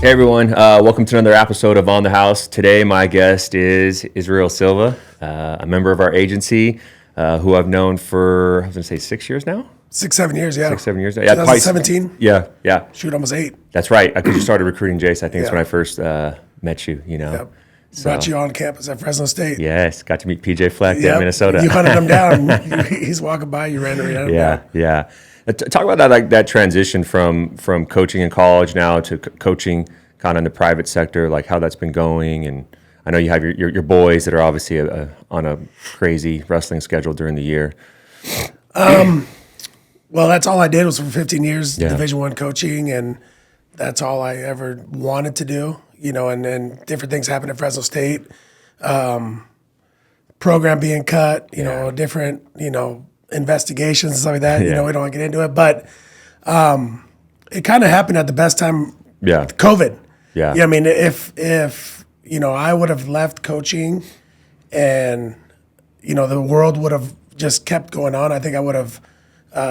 Hey everyone, welcome to another episode of On the House. Today my guest is Israel Silva, a member of our agency who I've known for, I was going to say 6 years now? 6, 7 years, yeah. 6, 7 years. Yeah, 2017? Yeah. Shoot, almost 8. That's right. Because you started recruiting Jace. I think that's Yeah. when I first met you, you know. Yep. Brought you on campus at Fresno State. Yes, got to meet PJ Fleck in Minnesota. You hunted him down. He's walking by, you ran him down. Yeah. Talk about that, like that transition from coaching in college now to coaching kind of in the private sector, like how that's been going. And I know you have your boys that are obviously on a crazy wrestling schedule during the year. Well, that's all I did was for 15 years, Yeah. Division I coaching, and that's all I ever wanted to do. You know, and then different things happened at Fresno State. Program being cut, you know, different, investigations and stuff like that. Yeah. You know, we don't want to get into it, but it kind of happened at the best time. Yeah. COVID. Yeah. I mean, if I would have left coaching and the world would have just kept going on, I think I would have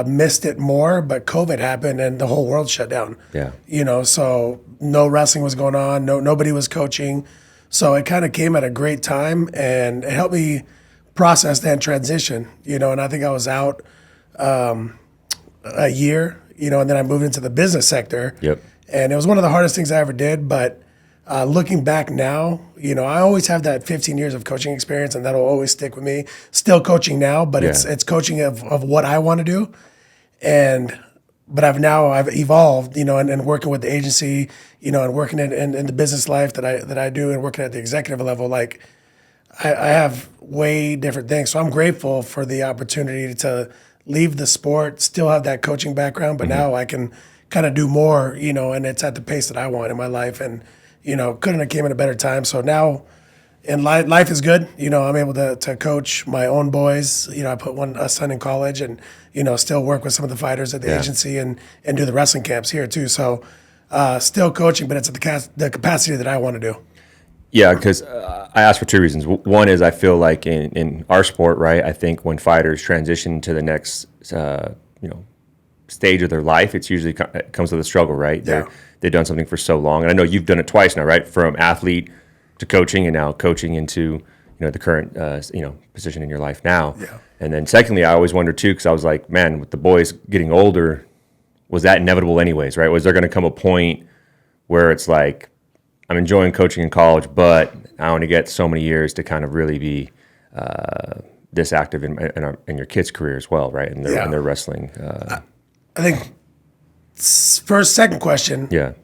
missed it more. But COVID happened and the whole world shut down. Yeah. So no wrestling was going on. Nobody was coaching. So it kind of came at a great time and it helped me process that transition. And I think I was out a year. And then I moved into the business sector. Yep. And it was one of the hardest things I ever did. But looking back now, I always have that 15 years of coaching experience, and that'll always stick with me. Still coaching now, but it's coaching of what I want to do. But I've evolved, and working with the agency, and working in the business life that I do, and working at the executive level, like I have way different things. So I'm grateful for the opportunity to leave the sport, still have that coaching background, but now I can kind of do more, and it's at the pace that I want in my life. And, couldn't have came at a better time. So now in life is good. I'm able to coach my own boys. I put a son in college and, still work with some of the fighters at the agency and do the wrestling camps here too. So still coaching, but it's at the capacity that I want to do. Yeah, because I asked for two reasons. One is I feel like in our sport, right, I think when fighters transition to the next, stage of their life, it's usually it comes with a struggle, right? They've done something for so long. And I know you've done it twice now, right? From athlete to coaching and now coaching into, the current, position in your life now. Yeah. And then secondly, I always wondered too, because I was like, man, with the boys getting older, was that inevitable anyways, right? Was there going to come a point where it's like, I'm enjoying coaching in college, but I only get so many years to kind of really be this active in your kids' career as well, right? In their wrestling. I think second question. Yeah.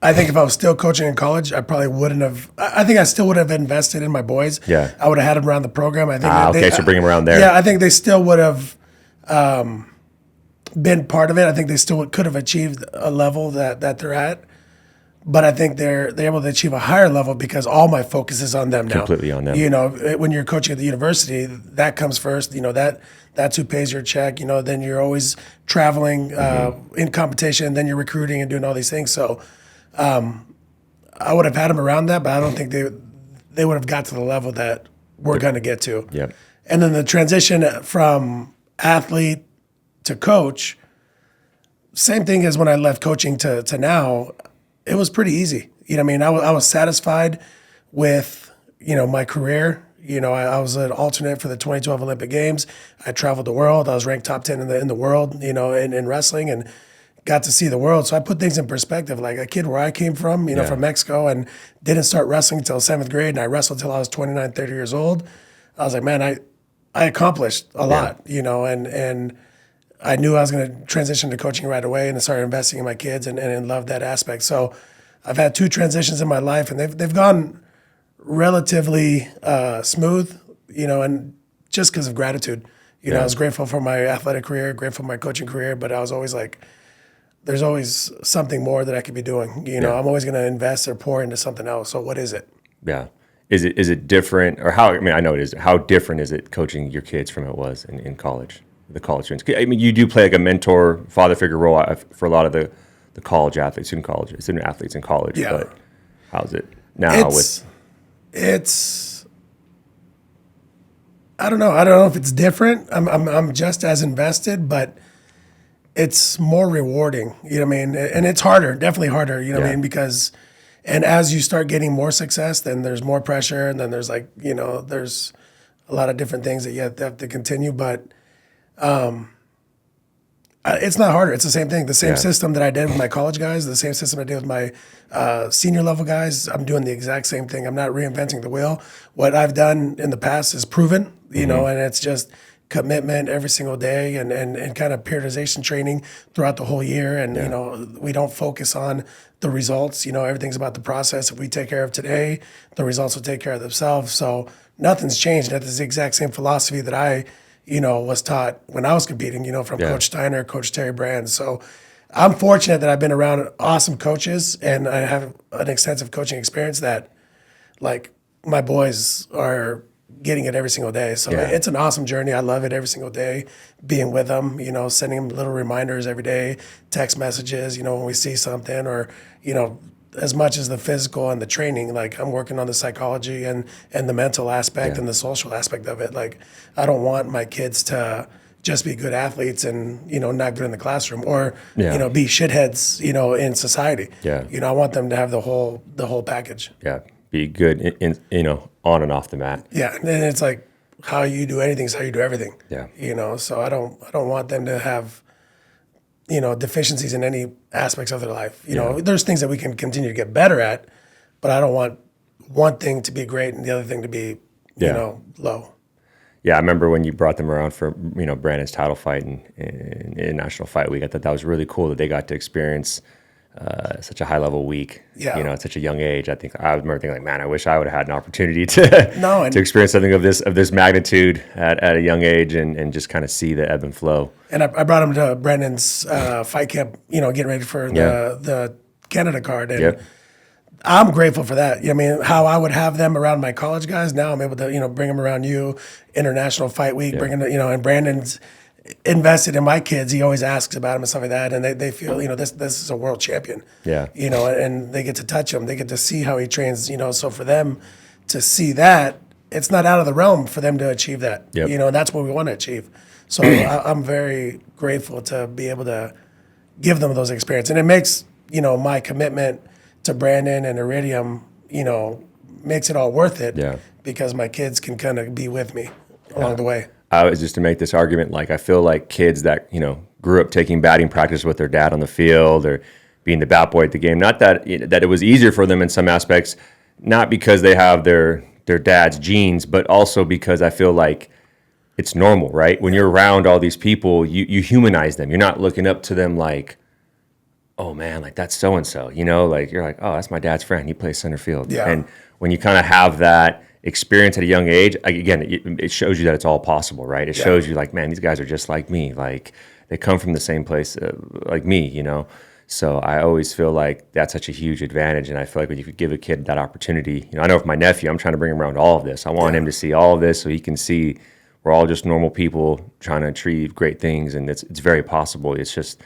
I think if I was still coaching in college, I probably wouldn't have. I think I still would have invested in my boys. Yeah. I would have had them around the program. I think. So bring them around there. Yeah, I think they still would have been part of it. I think they still could have achieved a level that they're at. But I think they're able to achieve a higher level because all my focus is on them now. Completely on them. When you're coaching at the university, that comes first. That's who pays your check. Then you're always traveling in competition. Then you're recruiting and doing all these things. So I would have had them around that, but I don't think they would have got to the level that we're going to get to. Yep. And then the transition from athlete to coach, same thing as when I left coaching to now. It was pretty easy. I was satisfied with, my career. I was an alternate for the 2012 Olympic Games. I traveled the world. I was ranked top 10 in the world, in wrestling, and got to see the world. So I put things in perspective. Like a kid where I came from, from Mexico, and didn't start wrestling until 7th grade, and I wrestled until I was 29, 30 years old. I was like, man, I accomplished a lot, and I knew I was going to transition to coaching right away, and I started investing in my kids and loved that aspect. So I've had 2 transitions in my life, and they've gone relatively smooth, and just because of gratitude. I was grateful for my athletic career, grateful for my coaching career, but I was always like, there's always something more that I could be doing. I'm always going to invest or pour into something else. So what is it? Yeah. Is it different, or how? I mean, I know it is. How different is it coaching your kids from it was in college? The college students. I mean, you do play like a mentor, father figure role for a lot of the college athletes, student athletes in college. Yeah. But how's it now? It's I don't know. I don't know if it's different. I'm just as invested, but it's more rewarding. And it's harder, definitely harder. What I mean? Because And as you start getting more success, then there's more pressure, and then there's like, there's a lot of different things that you have to continue. But it's not harder. It's the same thing. The same system that I did with my college guys, the same system I did with my senior level guys. I'm doing the exact same thing. I'm not reinventing the wheel. What I've done in the past is proven, and it's just commitment every single day and kind of periodization training throughout the whole year. And, we don't focus on the results. Everything's about the process. If we take care of today, the results will take care of themselves. So nothing's changed. That's the exact same philosophy that I was taught when I was competing, from Coach Steiner, Coach Terry Brand. So I'm fortunate that I've been around awesome coaches and I have an extensive coaching experience that, like, my boys are getting it every single day. So it's an awesome journey. I love it every single day, being with them, sending them little reminders every day, text messages, when we see something or, as much as the physical and the training, like I'm working on the psychology and the mental aspect and the social aspect of it. Like I don't want my kids to just be good athletes and, not good in the classroom or, be shitheads, in society. Yeah. I want them to have the whole package. Yeah. Be good in on and off the mat. Yeah. And it's like how you do anything is how you do everything. Yeah. So I don't want them to have, deficiencies in any aspects of their life. There's things that we can continue to get better at, but I don't want one thing to be great and the other thing to be, low. Yeah, I remember when you brought them around for, Brandon's title fight in National Fight Week. I thought that was really cool that they got to experience such a high level week, at such a young age. I remember thinking like, man, I wish I would have had an opportunity to experience something of this magnitude at a young age and just kind of see the ebb and flow. And I brought him to Brandon's fight camp, getting ready for the Canada card. And I'm grateful for that. How I would have them around my college guys. Now I'm able to, bring them around you, International Fight Week, bringing, and Brandon's invested in my kids. He always asks about them and stuff like that. And they feel, this is a world champion. Yeah. And they get to touch him. They get to see how he trains, so for them to see that, it's not out of the realm for them to achieve that. Yep. And that's what we want to achieve. So I'm very grateful to be able to give them those experiences. And it makes, my commitment to Brandon and Iridium, makes it all worth it. Yeah. Because my kids can kind of be with me along the way. I was just to make this argument, like I feel like kids that, grew up taking batting practice with their dad on the field or being the bat boy at the game, not that it was easier for them in some aspects, not because they have their dad's genes, but also because I feel like it's normal, right? When you're around all these people, you humanize them. You're not looking up to them like, oh man, like that's so-and-so, like you're like, oh, that's my dad's friend. He plays center field. Yeah. And when you kind of have that experience at a young age, again, it shows you that it's all possible, right? It shows you like, man, these guys are just like me. Like they come from the same place like me, So I always feel like that's such a huge advantage. And I feel like when you could give a kid that opportunity, I know with my nephew, I'm trying to bring him around all of this. I want him to see all of this so he can see we're all just normal people trying to achieve great things. And it's very possible. It's just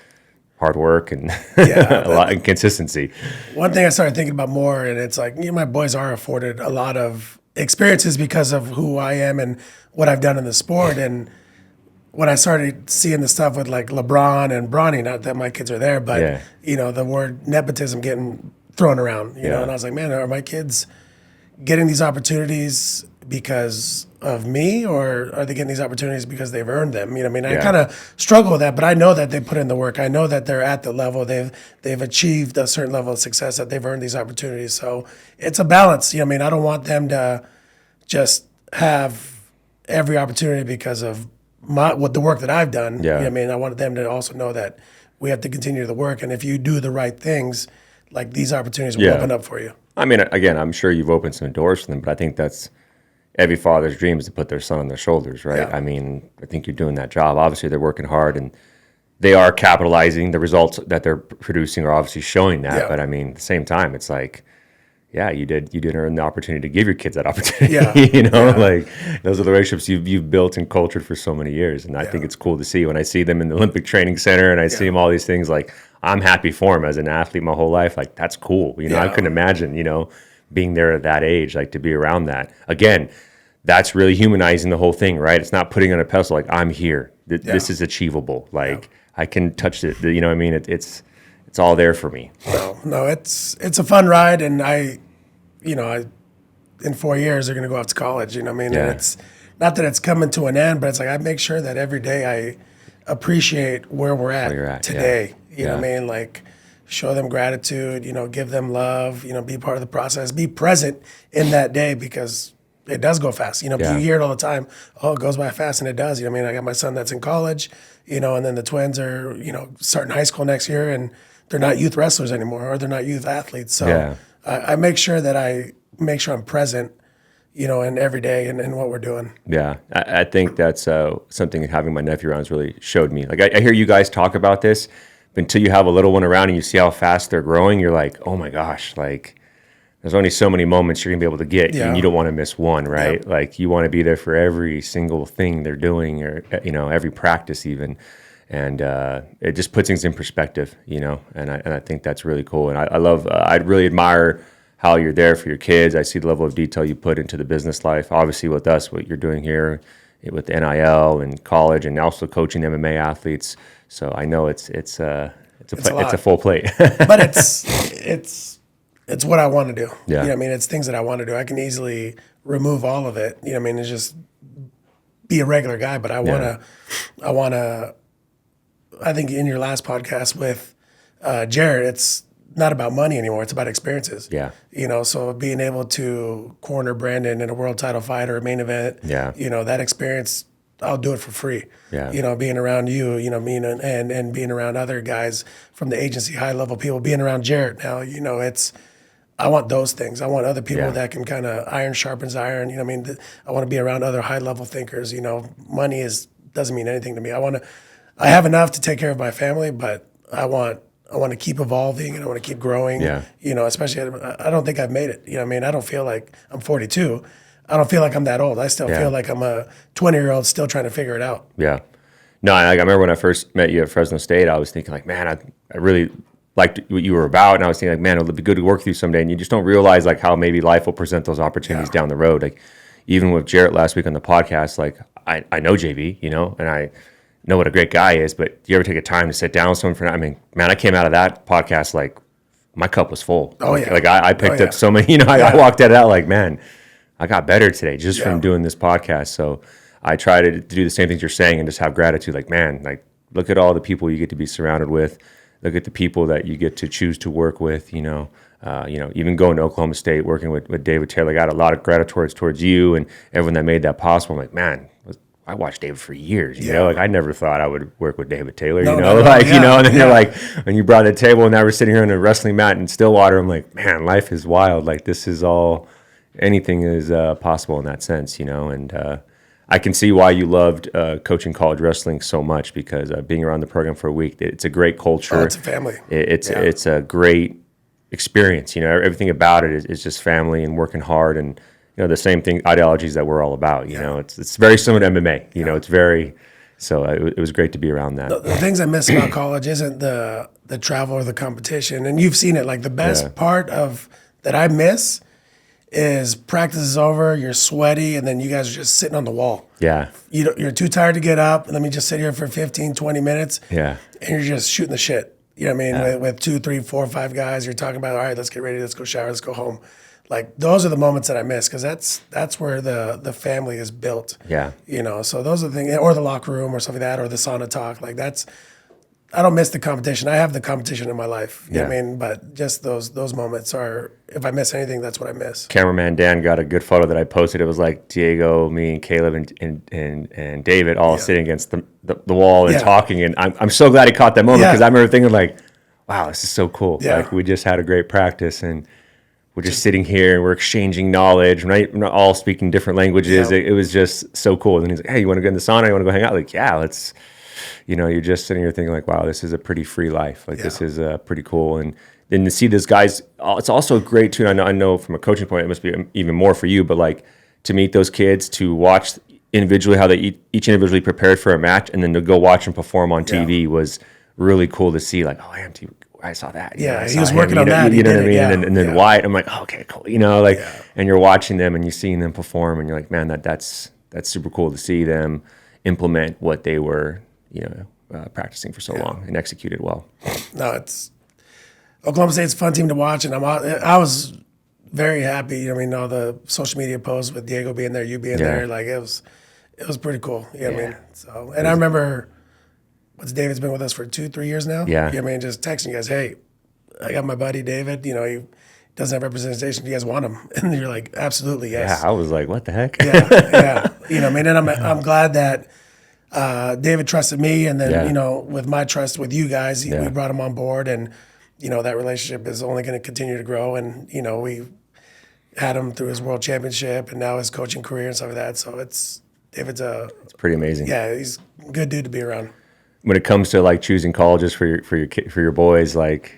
hard work and a lot of consistency. One thing I started thinking about more, and it's like, my boys are afforded a lot of experiences because of who I am and what I've done in the sport. And when I started seeing the stuff with like LeBron and Bronny, not that my kids are there, but the word nepotism getting thrown around, and I was like, man, are my kids getting these opportunities because of me, or are they getting these opportunities because they've earned them? I kind of struggle with that, but I know that they put in the work. I know that they're at the level, they've achieved a certain level of success, that they've earned these opportunities. So it's a balance. I don't want them to just have every opportunity because of the work that I've done. I wanted them to also know that we have to continue the work, and if you do the right things, like these opportunities will open up for you. Again, I'm sure you've opened some doors for them, but I think that's every father's dream is to put their son on their shoulders, right? Yeah. I think you're doing that job. Obviously, they're working hard and they are capitalizing. The results that they're producing are obviously showing that. Yeah. But at the same time, it's like, you did earn the opportunity to give your kids that opportunity. Like those are the relationships you've built and cultured for so many years. And I think it's cool to see when I see them in the Olympic Training Center and I see them all these things. Like I'm happy for them as an athlete my whole life. Like that's cool. I couldn't imagine being there at that age, like to be around that. Again, that's really humanizing the whole thing, right? It's not putting on a pedestal like I'm here. This is achievable. Like I can touch it. It's it's all there for me. No, it's a fun ride, and in 4 years they're going to go off to college. You know what I mean? Yeah. And it's not that it's coming to an end, but it's like I make sure that every day I appreciate where we're at today. Yeah. You know what I mean? Like show them gratitude. Give them love. Be part of the process. Be present in that day because it does go fast. You hear it all the time. Oh, it goes by fast, and it does. You know what I mean? I got my son that's in college. And then the twins are starting high school next year, and they're not youth wrestlers anymore, or they're not youth athletes. So I make sure that I'm present, in every day and in what we're doing. Yeah, I think that's something having my nephew around has really showed me. Like I hear you guys talk about this, but until you have a little one around and you see how fast they're growing, you're like, oh my gosh, like there's only so many moments you're gonna be able to get, and you don't want to miss one, right? Yeah. Like you want to be there for every single thing they're doing, or every practice even. And it just puts things in perspective, and I think that's really cool. And I love, I really admire how you're there for your kids. I see the level of detail you put into the business life. Obviously with us, what you're doing here with the NIL and college, and also coaching MMA athletes. So I know it's a full plate. But it's what I want to do. Yeah. It's things that I want to do. I can easily remove all of it. It's just be a regular guy, but I want to, I think in your last podcast with Jared, it's not about money anymore. It's about experiences. Yeah. So being able to corner Brandon in a world title fight or a main event, that experience, I'll do it for free. Yeah. Being around you, and being around other guys from the agency, high level people, being around Jared now, I want those things. I want other people that can kind of iron sharpens iron. I want to be around other high level thinkers. Money doesn't mean anything to me. I have enough to take care of my family, but I want to keep evolving, and I want to keep growing. Yeah. Especially I don't think I've made it. I don't feel like I'm 42. I don't feel like I'm that old. I still feel like I'm a 20-year-old still trying to figure it out. Yeah. No, I remember when I first met you at Fresno State, I was thinking like, man, I really liked what you were about, and I was thinking like, man, it'll be good to work with you someday. And you just don't realize like how maybe life will present those opportunities down the road. Like even with Jarrett last week on the podcast, like I know JV, and I know what a great guy is, but do you ever take a time to sit down with someone I came out of that podcast like my cup was full. Oh yeah. Like I picked up so many, I walked out of that like, man, I got better today just from doing this podcast. So I try to do the same things you're saying and just have gratitude. Like, man, like look at all the people you get to be surrounded with. Look at the people that you get to choose to work with, even going to Oklahoma State, working with David Taylor. I got a lot of gratitude towards you and everyone that made that possible. I'm like, man, I watched David for years, like I never thought I would work with David Taylor, and then you're like, when you brought the table and now we're sitting here on a wrestling mat in Stillwater, I'm like, man, life is wild. Like this is all, anything is possible in that sense, and I can see why you loved coaching college wrestling so much, because being around the program for a week, it's a great culture. Oh, it's a family. It's a great experience, everything about it is just family and working hard, and the same thing, ideologies that we're all about. It's very similar to MMA. It's very. So it was great to be around that. The things I miss about college isn't the travel or the competition, and you've seen it. Like the best part of that I miss is practice is over, you're sweaty, and then you guys are just sitting on the wall. Yeah. You're too tired to get up. Let me just sit here for 15, 20 minutes. Yeah. And you're just shooting the shit. With 2, 3, 4, 5 guys, you're talking about, all right, let's get ready, let's go shower, let's go home. Like those are the moments that I miss, because that's where the family is built. Yeah. So those are the things, or the locker room or something like that, or the sauna talk. Like I don't miss the competition. I have the competition in my life. You know what I mean? But just those moments are, if I miss anything, that's what I miss. Cameraman Dan got a good photo that I posted. It was like Diego, me, and Caleb, and David all sitting against the wall and talking. And I'm so glad he caught that moment, because I remember thinking like, wow, this is so cool. Yeah. Like we just had a great practice, and we're just sitting here and we're exchanging knowledge. We're not all speaking different languages. Yeah. It was just so cool. And then he's like, hey, you want to go in the sauna? You want to go hang out? Like, yeah, let's, you're just sitting here thinking like, wow, this is a pretty free life. Like this is pretty cool. And then to see these guys, it's also great too. I know from a coaching point, it must be even more for you, but like to meet those kids, to watch individually how they each individually prepared for a match, and then to go watch them perform on TV was really cool to see. Like, oh, I saw that. Yeah, he was working on that. You know what I mean? Yeah. And then Wyatt, I'm like, oh, okay, cool. And you're watching them and you're seeing them perform, and you're like, man, that's super cool to see them implement what they were, practicing for so long and execute it well. No, it's Oklahoma State's a fun team to watch, and I was very happy. I mean, all the social media posts with Diego being there, you being there, like it was pretty cool. You know what I mean? So, and I remember, David's been with us for 2-3 years now. Yeah. You know what I mean? Just texting you guys, hey, I got my buddy David. You know, he doesn't have representation. Do you guys want him? And you're like, absolutely, yes. Yeah, I was like, what the heck? Yeah. You know, what I mean, and I'm glad that David trusted me, and then you know, with my trust with you guys, we brought him on board, and you know, that relationship is only going to continue to grow. And you know, we had him through his world championship, and now his coaching career and stuff like that. So David's it's pretty amazing. Yeah, he's a good dude to be around. When it comes to like choosing colleges for your boys, like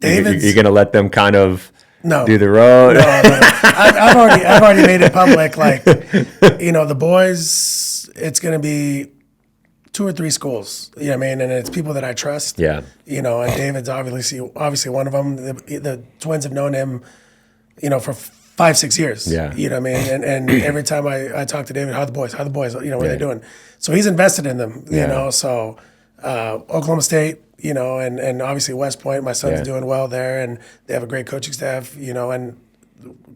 you're gonna let them kind of do the road. No. I've already made it public. Like, you know, the boys, it's gonna be 2 or 3 schools. You know what I mean? And it's people that I trust. Yeah. You know, and David's obviously one of them. The twins have known him, you know, for 5-6 years. Yeah. You know what I mean? And every time I talk to David, how are the boys? You know, what are they doing? So he's invested in them, you know. So Oklahoma State, you know, and obviously West Point, my son's doing well there, and they have a great coaching staff, you know, and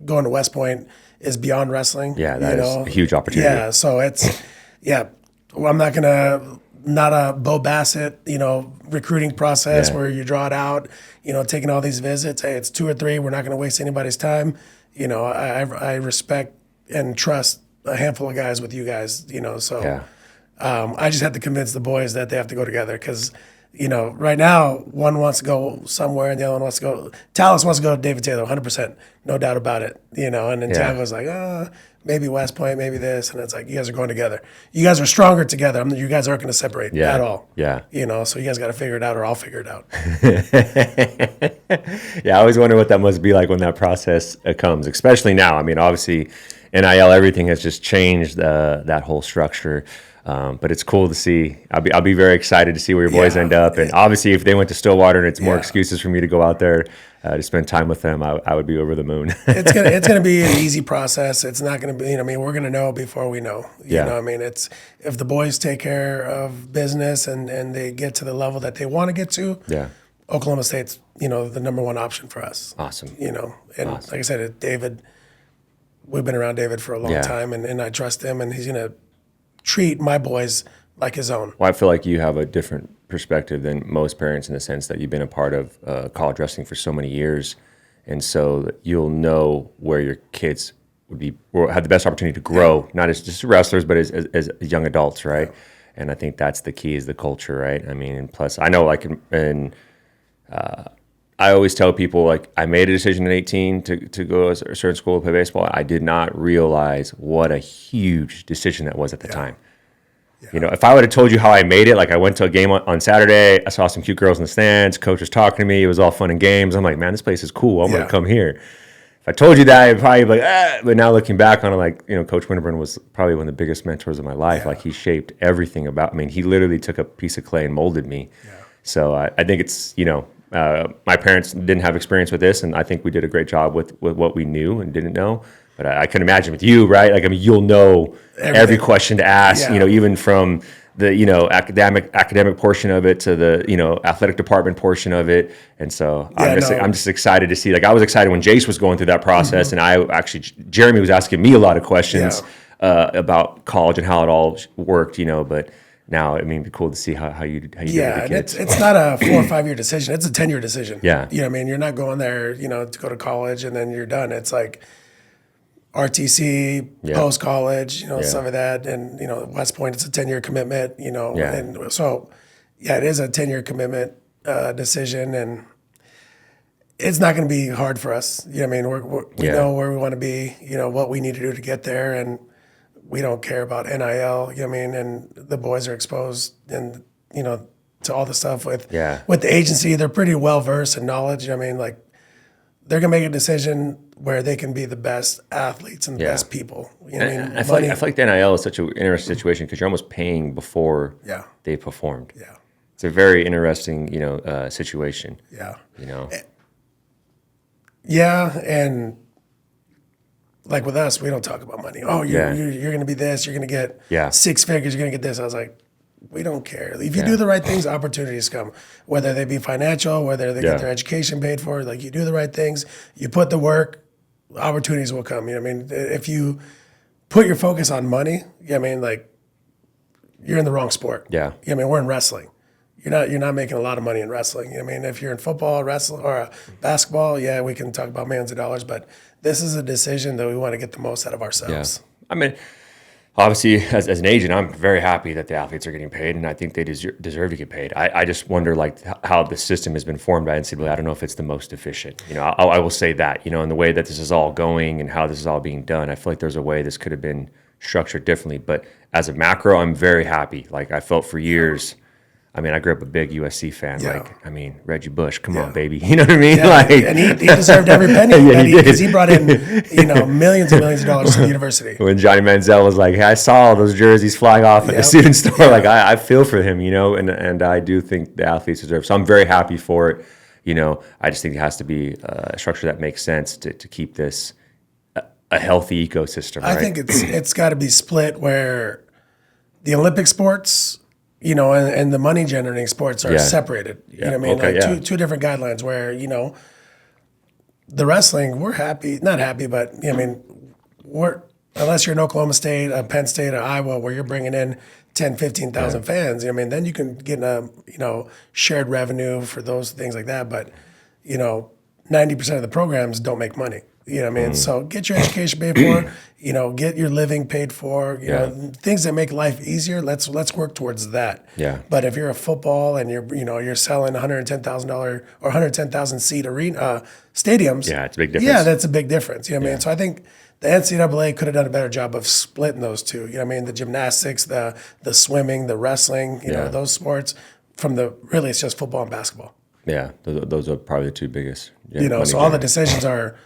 going to West Point is beyond wrestling. Yeah, that is a huge opportunity. Yeah, so it's, well, I'm not a Bo Bassett, you know, recruiting process where you draw it out, you know, taking all these visits. Hey, it's 2 or 3. We're not going to waste anybody's time. You know, I respect and trust a handful of guys with you guys, you know, so I just have to convince the boys that they have to go together because, you know, right now one wants to go somewhere and the other one wants to go. Talis wants to go to David Taylor, 100%, no doubt about it, you know, and then Tiago's like, maybe West Point, maybe this, and it's like, you guys are going together. You guys are stronger together. You guys aren't going to separate at all. Yeah. You know, so you guys got to figure it out or I'll figure it out. Yeah, I always wonder what that must be like when that process comes, especially now. I mean, obviously, NIL, everything has just changed that whole structure. But it's cool to see. I'll be very excited to see where your boys end up. And obviously, if they went to Stillwater and it's more excuses for me to go out there to spend time with them, I would be over the moon. It's gonna be an easy process. It's not gonna be. You know, I mean, we're gonna know before we know. You know, I mean, it's if the boys take care of business and they get to the level that they want to get to. Yeah. Oklahoma State's, you know, the number one option for us. Awesome. You know, and like I said, David, we've been around David for a long time, and I trust him, and he's gonna treat my boys like his own. Well, I feel like you have a different perspective than most parents in the sense that you've been a part of college wrestling for so many years, and so you'll know where your kids would be or have the best opportunity to grow, not as just wrestlers, but as young adults, right? Yeah. And I think that's the key is the culture, right? I mean, and plus, I know like I always tell people like I made a decision at 18 to go to a certain school to play baseball. I did not realize what a huge decision that was at the time. Yeah. You know, if I would have told you how I made it, like I went to a game on Saturday, I saw some cute girls in the stands, coach was talking to me, it was all fun and games. I'm like, man, this place is cool. I'm going to come here. If I told you that, I'd probably be like, but now looking back on it, like, you know, Coach Winterburn was probably one of the biggest mentors of my life. Yeah. Like he shaped everything about, I mean, he literally took a piece of clay and molded me. Yeah. So I think it's, you know, my parents didn't have experience with this, and I think we did a great job with what we knew and didn't know. But I can imagine with you, right? Like, I mean, you'll know every question to ask, you know, even from the, you know, academic portion of it to the, you know, athletic department portion of it. And so I'm just excited to see, like, I was excited when Jace was going through that process, and Jeremy was asking me a lot of questions about college and how it all worked, you know, but now, I mean, it'd be cool to see how you do with the kids. It's not a 4 or 5 year decision. It's a 10-year decision. Yeah. You know what I mean? You're not going there, you know, to go to college and then you're done. It's like RTC, post-college, you know, stuff like that. And, you know, West Point, it's a 10-year commitment, you know. Yeah. And so, it is a 10-year commitment decision. And it's not going to be hard for us. You know what I mean? We know where we want to be, you know, what we need to do to get there. And we don't care about NIL, you know what I mean? And the boys are exposed and, you know, to all the stuff with the agency. They're pretty well-versed in knowledge. You know what I mean? Like, they're going to make a decision where they can be the best athletes and the best people. You know what I mean? I feel like the NIL is such an interesting situation because you're almost paying before they performed. Yeah. It's a very interesting, you know, situation. Yeah. You know? Yeah, and like with us, we don't talk about money. Oh, you're going to be this. You're going to get 6 figures. You're going to get this. I was like, We don't care. If you do the right things, opportunities come, whether they be financial, whether they get their education paid for. Like, you do the right things, you put the work, opportunities will come. You know what I mean? If you put your focus on money, you know what I mean, like, you're in the wrong sport. Yeah. You know what I mean? We're in wrestling. You're not making a lot of money in wrestling. You know what I mean? If you're in football, wrestling, or basketball, yeah, we can talk about millions of dollars, but this is a decision that we want to get the most out of ourselves. Yeah. I mean, obviously, as an agent, I'm very happy that the athletes are getting paid, and I think they deserve to get paid. I just wonder, like, how the system has been formed by NCAA. I don't know if it's the most efficient. You know, I will say that, you know, in the way that this is all going and how this is all being done, I feel like there's a way this could have been structured differently. But as a macro, I'm very happy. Like, I felt for years. I mean, I grew up a big USC fan. Yeah. Like, I mean, Reggie Bush, come on, baby. You know what I mean? Yeah, like, and he deserved every penny because he brought in, you know, millions and millions of dollars to the university. When Johnny Manziel was like, hey, I saw all those jerseys flying off at the student store. Like, I feel for him, you know, and I do think the athletes deserve. So I'm very happy for it. You know, I just think it has to be a structure that makes sense to keep this a healthy ecosystem. I right? think it's got to be split where the Olympic sports, you know, and the money generating sports are separated. You know what I mean? Okay, like two different guidelines where, you know, the wrestling, we're happy, not happy, but you know, I mean, unless you're in Oklahoma State, Penn State, or Iowa, where you're bringing in 10, 15,000 fans, you know what I mean, then you can get you know, shared revenue for those things like that. But, you know, 90% of the programs don't make money. You know what I mean? So get your education paid for, you know, get your living paid for, you know, things that make life easier. Let's work towards that. Yeah. But if you're a football and you're selling $110,000 or 110,000 seat arena stadiums, it's a big difference. Yeah, that's a big difference. You know what I mean? So I think the NCAA could have done a better job of splitting those two. You know what I mean? The gymnastics, the swimming, the wrestling, you know, those sports from really it's just football and basketball. Yeah, those are probably the two biggest. You know, so all the decisions are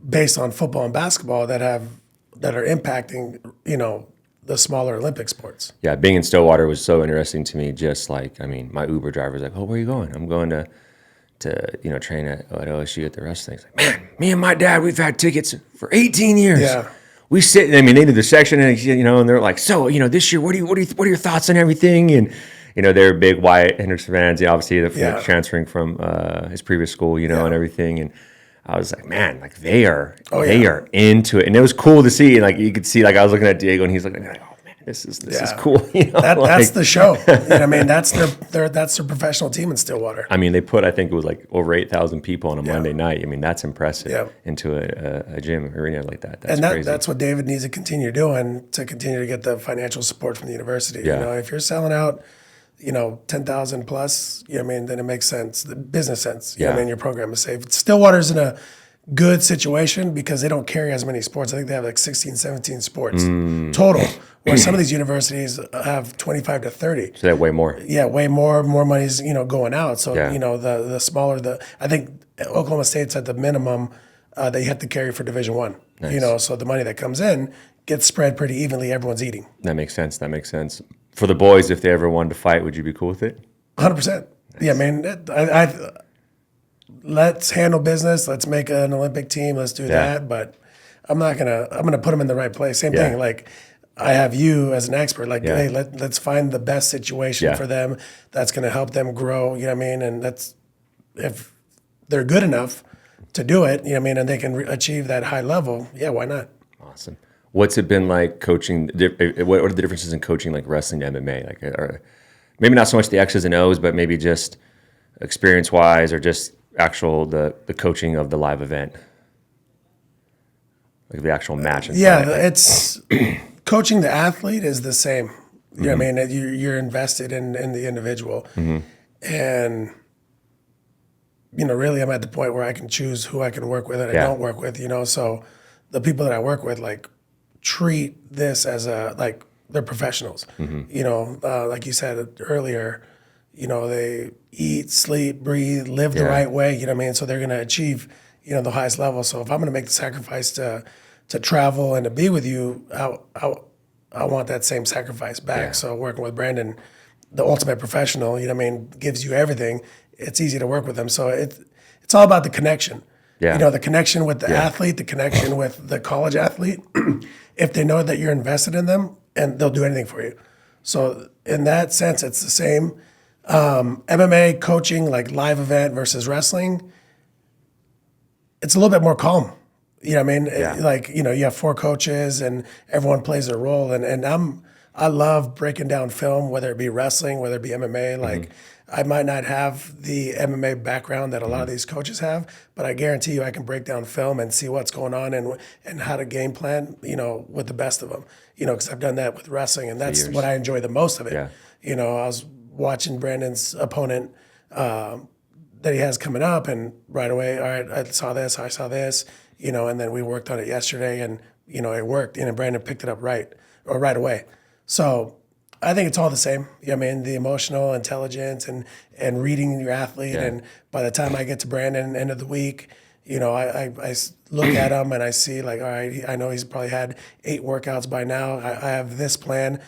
based on football and basketball that are impacting, you know, the smaller Olympic sports. Yeah, being in Stillwater was so interesting to me. Just like, I mean, my Uber driver's like, "Oh, where are you going?" I'm going to you know, train at OSU at the wrestling. It's like, man, me and my dad, we've had tickets for 18 years. Yeah. We sit. I mean, they did the section, and you know, and they're like, "So, you know, this year, what are your thoughts on everything?" And you know, they're big Wyatt Henderson fans. Obviously, they're transferring from his previous school, you know, and everything. And I was like, man, like they are into it, and it was cool to see. And like you could see, like I was looking at Diego, and he's looking like, oh man, this is cool. You know, that's the show. You know what I mean, that's their professional team in Stillwater. I mean, they put, I think it was like over 8,000 people on a Monday night. I mean, that's impressive into a gym arena like that. That's crazy. That's what David needs to continue doing to continue to get the financial support from the university. You know, if you're selling out, you know, 10,000 plus, you know what I mean, then it makes sense, the business sense. You know what I mean, your program is safe. Stillwater's in a good situation because they don't carry as many sports. I think they have like 16, 17 sports total, where some of these universities have 25 to 30. So they have way more. Yeah, way more money's, you know, going out. So, you know, the smaller I think Oklahoma State's at the minimum that you have to carry for Division I. Nice. You know, so the money that comes in gets spread pretty evenly. Everyone's eating. That makes sense. For the boys, if they ever wanted to fight, would you be cool with it? 100%. Nice. Yeah, man. Let's handle business. Let's make an Olympic team. Let's do that. But I'm gonna put them in the right place. Same thing. Like I have you as an expert. Like, hey, let's find the best situation for them that's gonna help them grow. You know what I mean? And that's if they're good enough to do it. You know what I mean? And they can achieve that high level. Yeah, why not? Awesome. What's it been like coaching? What are the differences in coaching like wrestling to MMA? Like, or maybe not so much the X's and O's, but maybe just experience-wise, or just actual the coaching of the live event, like the actual match. It's coaching the athlete is the same. You know what I mean? You're invested in the individual, and you know, really, I'm at the point where I can choose who I can work with and I don't work with. You know, so the people that I work with, like, treat this as like they're professionals. You know, like you said earlier, you know, they eat, sleep, breathe, live the right way. You know what I mean? So they're going to achieve, you know, the highest level. So if I'm going to make the sacrifice to travel and to be with you, I want that same sacrifice back. So working with Brandon, the ultimate professional, you know what I mean, gives you everything. It's easy to work with them. So it's all about the connection. You know, the connection with the athlete, the connection with the college athlete. If they know that you're invested in them, and they'll do anything for you. So in that sense, it's the same. MMA coaching, like live event versus wrestling, it's a little bit more calm. You know what I mean? Yeah. Like, you have 4 coaches and everyone plays their role. And I love breaking down film, whether it be wrestling, whether it be MMA. Like, I might not have the MMA background that a lot of these coaches have, but I guarantee you I can break down film and see what's going on and how to game plan, with the best of them. Because I've done that with wrestling, and that's years. what I enjoy the most of it. Yeah. I was watching Brandon's opponent that he has coming up, and right away, all right, I saw this, and then we worked on it yesterday, and it worked, and Brandon picked it up right away. So I think it's all the same. I mean, the emotional intelligence and reading your athlete, and by the time I get to Brandon, end of the week, I look at him and I see like, all right, I know he's probably had 8 workouts by now. I have this plan.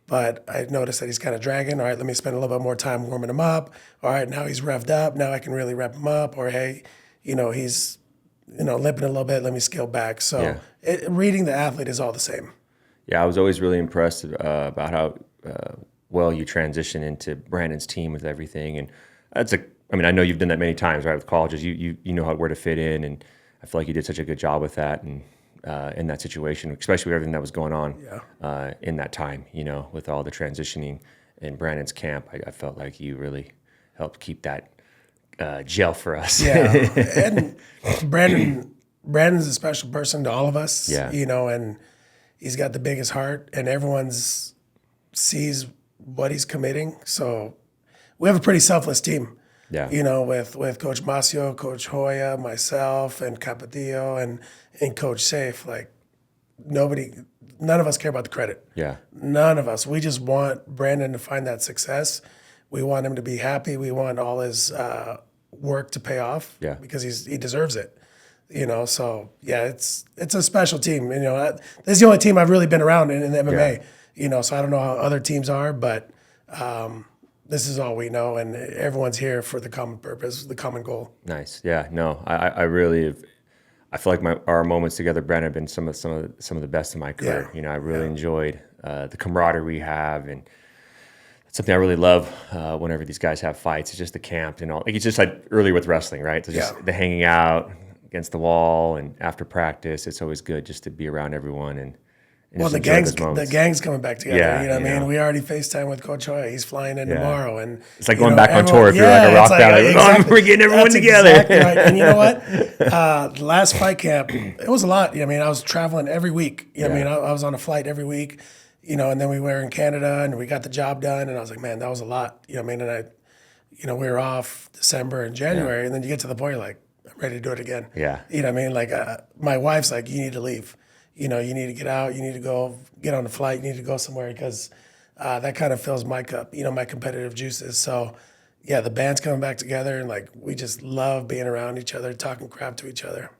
But I noticed that he's kind of dragging. All right, let me spend a little bit more time warming him up. All right, now he's revved up. Now I can really rev him up. Or, hey, he's, limping a little bit. Let me scale back. So reading the athlete is all the same. Yeah, I was always really impressed about how well you transition into Brandon's team with everything. And I know you've done that many times, right, with colleges. You know where to fit in. And I feel like you did such a good job with that. And in that situation, especially with everything that was going on in that time, with all the transitioning in Brandon's camp. I felt like you really helped keep that gel for us. Yeah, and Brandon's a special person to all of us, and he's got the biggest heart, and everyone's sees what he's committing. So we have a pretty selfless team. Yeah. With Coach Macio, Coach Hoya, myself, and Capatillo, and Coach Safe, like none of us care about the credit. Yeah. None of us. We just want Brandon to find that success. We want him to be happy. We want all his work to pay off. Yeah. Because he deserves it. So yeah, it's a special team. This is the only team I've really been around in the MMA. So I don't know how other teams are, but this is all we know, and everyone's here for the common purpose, the common goal. Nice. Yeah. No, I really I feel like our moments together, Brandon, have been some of the best in my career. Yeah. I really enjoyed the camaraderie we have, and it's something I really love whenever these guys have fights. It's just the camp and all. Like it's just like earlier with wrestling, right? It's just the hanging out against the wall, and after practice, it's always good just to be around everyone and well, the gang's coming back together. Yeah, what I mean? We already FaceTime with Coach Hoya. He's flying in tomorrow, and it's like going back on tour if you're like a rock band. Exactly. We're getting everyone together. Exactly right. And you know what? The last fight camp, it was a lot. I was traveling every week. I was on a flight every week. And then we were in Canada, and we got the job done. And I was like, man, that was a lot. And we were off December and January, and then you get to the point you're like, I'm ready to do it again. Yeah. Like my wife's like, you need to leave. You need to get out. You need to go get on the flight. You need to go somewhere because that kind of fills my cup, my competitive juices. So, yeah, the band's coming back together, and like we just love being around each other, talking crap to each other.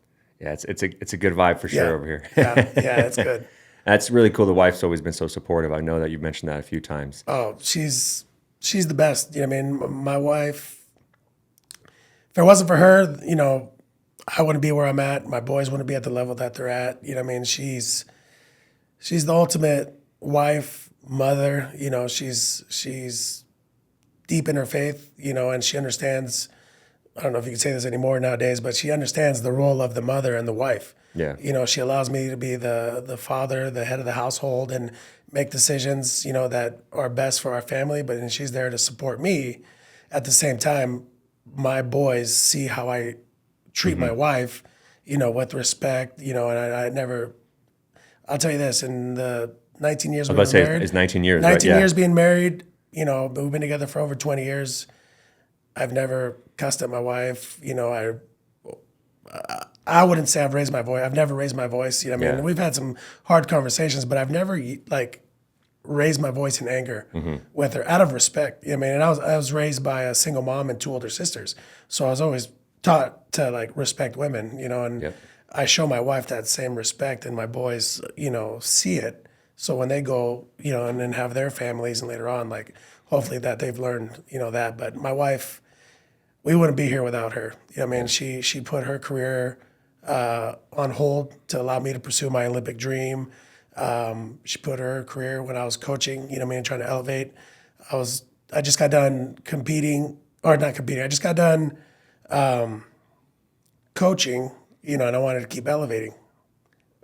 Yeah, it's a good vibe for sure over here. yeah, it's good. That's really cool. The wife's always been so supportive. I know that you've mentioned that a few times. Oh, she's the best. My wife. If it wasn't for her, I wouldn't be where I'm at. My boys wouldn't be at the level that they're at. She's the ultimate wife, mother. She's deep in her faith. And she understands. I don't know if you can say this anymore nowadays, but she understands the role of the mother and the wife. Yeah. She allows me to be the father, the head of the household, and make decisions, that are best for our family. But then she's there to support me. At the same time, my boys see how I treat my wife, with respect, and I never, I'll tell you this, in the 19 years we've been married. It's 19 years, 19 right? years being married, but we've been together for over 20 years. I've never cussed at my wife. I wouldn't say I've raised my voice. I've never raised my voice. We've had some hard conversations, but I've never raised my voice in anger with her out of respect. And I was raised by a single mom and 2 older sisters, so I was always taught to respect women. And I show my wife that same respect, and my boys, see it. So when they go, and then have their families, and later on, hopefully that they've learned, that. But my wife, we wouldn't be here without her. She put her career on hold to allow me to pursue my Olympic dream. She put her career when I was coaching, you know what I mean, trying to elevate. I just got done competing, or not competing, I just got done coaching, you know, and I wanted to keep elevating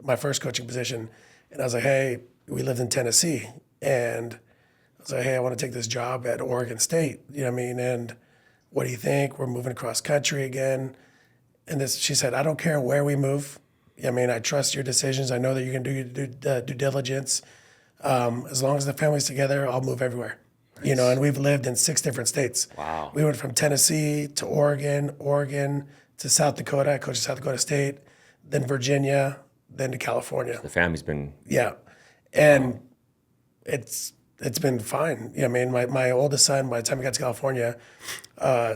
my first coaching position. And I was like, hey, we lived in Tennessee. And I was like, hey, I want to take this job at Oregon State, you know what I mean? And what do you think? We're moving across country again. And she said, I don't care where we move. I mean, I trust your decisions. I know that you can do your due diligence. As long as the family's together, I'll move everywhere. Nice. You know, and we've lived in 6 different states. Wow. We went from Tennessee to Oregon to South Dakota. I coached at South Dakota State, then Virginia, then to California. The family's been... Yeah. And it's been fine. You know what I mean? My oldest son, by the time he got to California,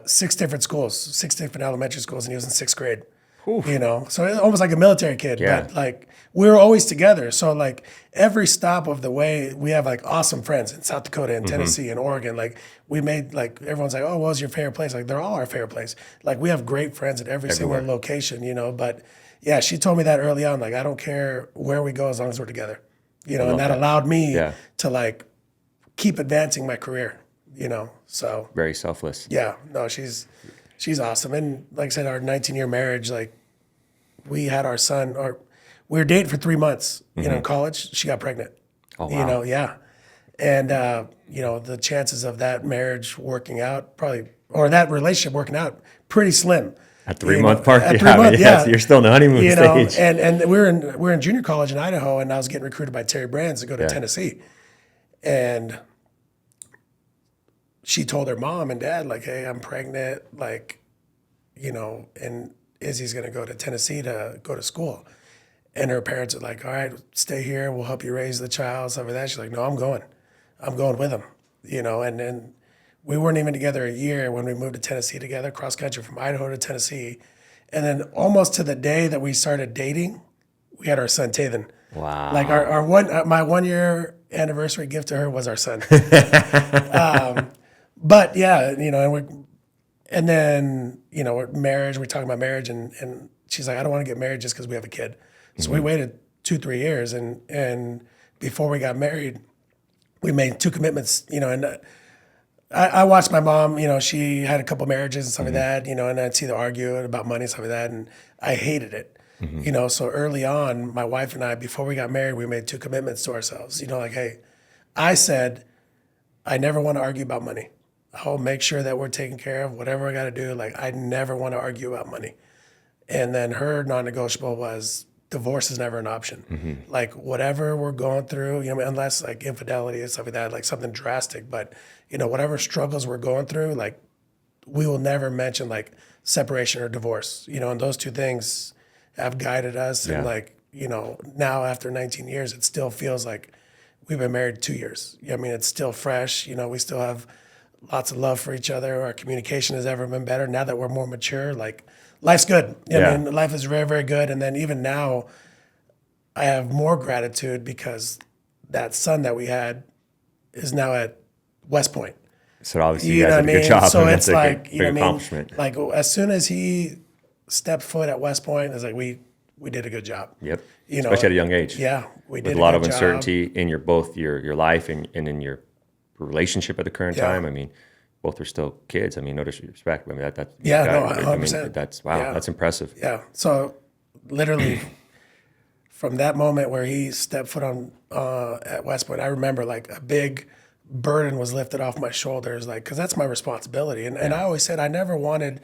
6 different schools, 6 different elementary schools, and he was in 6th grade. Oof. You know, so it's almost like a military kid, yeah. But like we were always together. So like every stop of the way, we have like awesome friends in South Dakota and Tennessee and Oregon. Like we made, like everyone's like, oh, what was your favorite place? Like they're all our favorite place. Like we have great friends at every single location, you know. But yeah, she told me that early on. Like I don't care where we go as long as we're together, you know. And that allowed me to like keep advancing my career, you know. So very selfless. Yeah, no, she's awesome. And like I said, our 19-year marriage, like we had our son, or we were dating for 3 months, you know, in college. She got pregnant. Oh, wow. You know, yeah. And, you know, the chances of that marriage working out or that relationship working out, pretty slim. At 3 month part, at 3 months, yeah. So you're still in the honeymoon stage. And we were in junior college in Idaho, and I was getting recruited by Terry Brands to go to Tennessee. And she told her mom and dad, like, hey, I'm pregnant, like, you know, and Izzy's going to go to Tennessee to go to school. And her parents are like, all right, stay here. We'll help you raise the child, stuff like that. She's like, no, I'm going with him, you know. And then we weren't even together a year when we moved to Tennessee together, cross country from Idaho to Tennessee. And then almost to the day that we started dating, we had our son, Taven. Wow. Like my 1 year anniversary gift to her was our son. But yeah, you know, and then, you know, we're talking about marriage, and she's like, I don't want to get married just because we have a kid. So we waited 2-3 years, and before we got married, we made 2 commitments, you know, and I watched my mom, you know, she had a couple marriages and stuff like that, you know, and I'd see them argue about money and stuff like that, and I hated it, you know. So early on, my wife and I, before we got married, we made 2 commitments to ourselves, you know, like, hey, I said, I never want to argue about money. I'll make sure that we're taken care of, whatever I got to do. Like, I never want to argue about money. And then her non-negotiable was divorce is never an option. Like, whatever we're going through, you know, unless like infidelity and stuff like that, like something drastic, but, you know, whatever struggles we're going through, like, we will never mention like separation or divorce, you know, and those 2 things have guided us. And like, you know, now after 19 years, it still feels like we've been married 2 years. I mean, it's still fresh, you know, we still have lots of love for each other. Our communication has ever been better. Now that we're more mature, like life's good. I mean, life is very, very good. And then even now, I have more gratitude because that son that we had is now at West Point. So obviously you guys did a good job. So it's like, big accomplishment. Like as soon as he stepped foot at West Point, it's like we did a good job. Yep. You know, especially at a young age. Yeah, we did with a lot of uncertainty in your life and in your relationship at the current time. I mean, both are still kids. I mean, no disrespect. I mean, that's 100%. I mean, that's wow. That's impressive. Yeah. So literally from that moment where he stepped foot on at West Point, I remember like a big burden was lifted off my shoulders, like, because that's my responsibility. And I always said I never wanted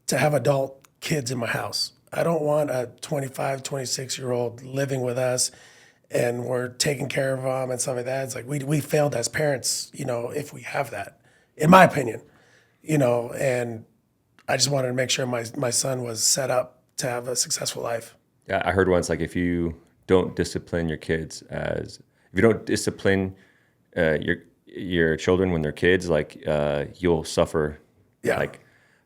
to have adult kids in my house. I don't want a 25, 26-year-old living with us and we're taking care of them and stuff like that. It's like we failed as parents, you know, if we have that, in my opinion, you know. And I just wanted to make sure my son was set up to have a successful life. Yeah, I heard once, like, if you don't discipline your kids if you don't discipline your children when they're kids, like you'll suffer. Yeah. Like,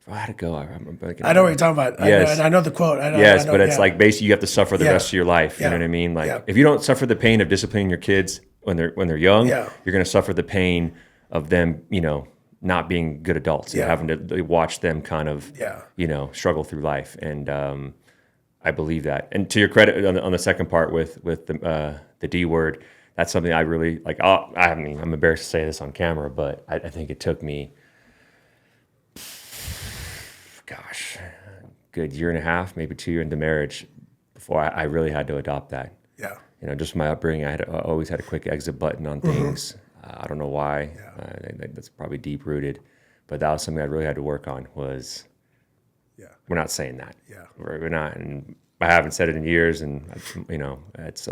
how'd it go? I remember. Like, I know what you're talking about. Yes. I know the quote. Yes, but it's like basically you have to suffer the rest of your life. Yeah. You know what I mean? Like if you don't suffer the pain of disciplining your kids when they're young, you're going to suffer the pain of them, you know, not being good adults and having to watch them kind of, you know, struggle through life. And I believe that. And to your credit, on the second part with the D word, that's something I really like. Oh, I mean, I'm embarrassed to say this on camera, but I think it took me, gosh, a good year and a half, maybe 2 years into marriage before I really had to adopt that. Yeah. You know, just my upbringing, I always had a quick exit button on things. I don't know why. Yeah. I think that's probably deep rooted, but that was something I really had to work on. Was Yeah. we're not saying that. Yeah. We're not, and I haven't said it in years. And you know, it's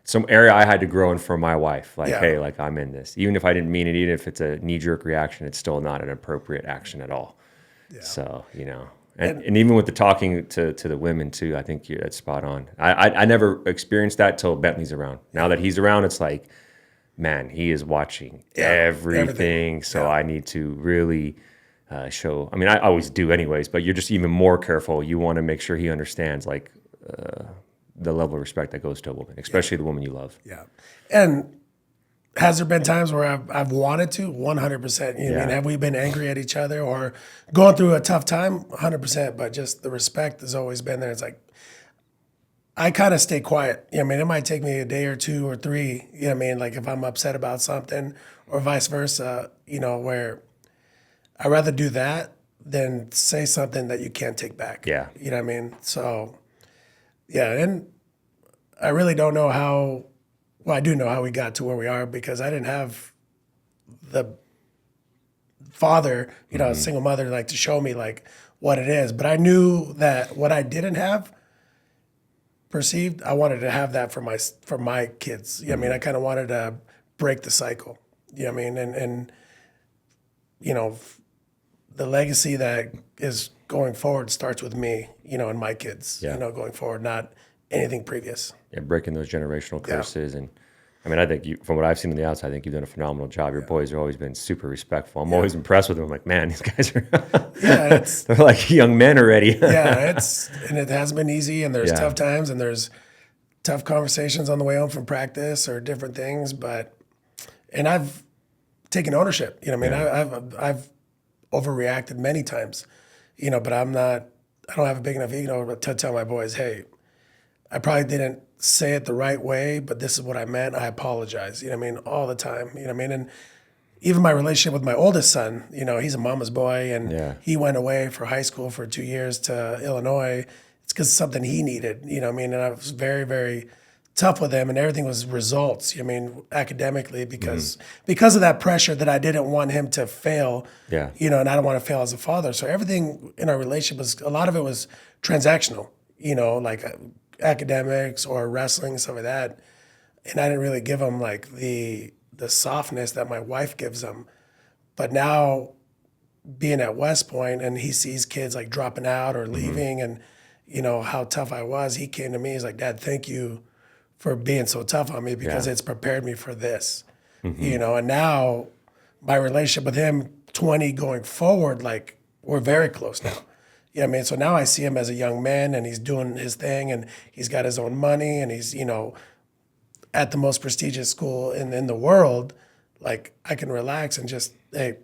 some area I had to grow in for my wife. Like, Yeah. hey, like I'm in this, even if I didn't mean it, even if it's a knee jerk reaction, it's still not an appropriate action at all. Yeah. So you know. And even with the talking to the women too, I think that's spot on. I never experienced that till Bentley's around. Now that he's around, it's like, man, he is watching everything. So I need to really show. I mean, I always do anyways, but you're just even more careful. You want to make sure he understands like the level of respect that goes to a woman, especially the woman you love. Yeah. And has there been times where I've wanted to? 100%. You know what I mean? Have we been angry at each other or going through a tough time? 100%. But just the respect has always been there. It's like, I kind of stay quiet. You know what I mean? It might take me a day or 2 or 3, you know what I mean? Like if I'm upset about something or vice versa, you know, where I'd rather do that than say something that you can't take back. Yeah. You know what I mean? So, yeah. And I really don't know how. Well, I do know how we got to where we are because I didn't have the father, you know, a single mother, like to show me like what it is. But I knew that what I didn't have perceived, I wanted to have that for my kids. You know what I mean? I kind of wanted to break the cycle. You know what I mean? And you know, the legacy that is going forward starts with me, you know, and my kids, you know, going forward, not anything previous. Yeah, breaking those generational curses. And I mean, I think you, from what I've seen on the outside, I think you've done a phenomenal job. Your boys have always been super respectful. I'm always impressed with them. I'm like, man, these guys are they're like young men already. And it has been easy, and there's tough times, and there's tough conversations on the way home from practice or different things. And I've taken ownership. You know what I mean? I've overreacted many times, you know, but I don't have a big enough ego to tell my boys, hey, I probably didn't say it the right way, but this is what I meant. I apologize. You know what I mean? All the time. You know what I mean? And even my relationship with my oldest son, you know, he's a mama's boy, and he went away for high school for 2 years to Illinois. It's because something he needed, you know what I mean? And I was very, very tough with him, and everything was results, you know what I mean, academically, because of that pressure that I didn't want him to fail, you know, and I don't want to fail as a father. So everything in our relationship a lot of it was transactional, you know, like academics or wrestling, stuff like that. And I didn't really give him like the softness that my wife gives him. But now being at West Point and he sees kids like dropping out or leaving and, you know, how tough I was, he came to me, he's like, Dad, thank you for being so tough on me because it's prepared me for this, you know. And now my relationship with him, 20 going forward, like we're very close now. You know what I mean? So now I see him as a young man and he's doing his thing and he's got his own money and he's, you know, at the most prestigious school in the world. Like I can relax and just, hey,